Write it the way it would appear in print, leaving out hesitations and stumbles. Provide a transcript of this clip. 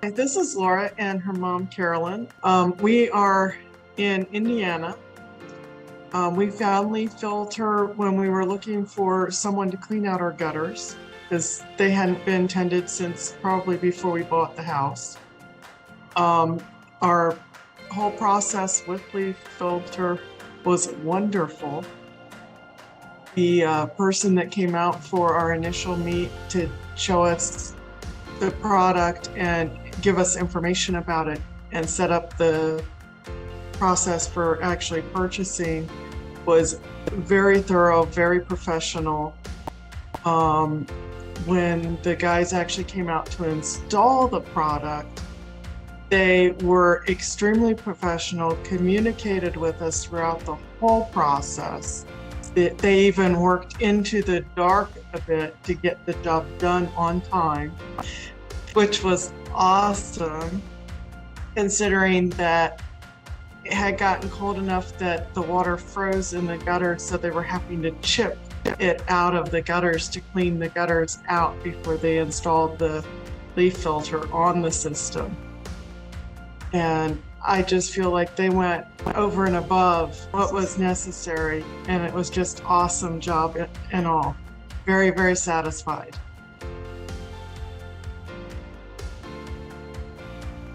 This is Laura and her mom, Carolyn. We are in Indiana. We found LeafFilter when we were looking for someone to clean out our gutters because they hadn't been tended since probably before we bought the house. Our whole process with LeafFilter was wonderful. The person that came out for our initial meet to show us the product and give us information about it and set up the process for actually purchasing was very thorough, very professional. When the guys actually came out to install the product, they were extremely professional, communicated with us throughout the whole process. They even worked into the dark a bit to get the job done on time, which was awesome, considering that it had gotten cold enough that the water froze in the gutters, so they were having to chip it out of the gutters to clean the gutters out before they installed the LeafFilter on the system. And I just feel like they went over and above what was necessary, and it was just awesome job and all. Very, very satisfied.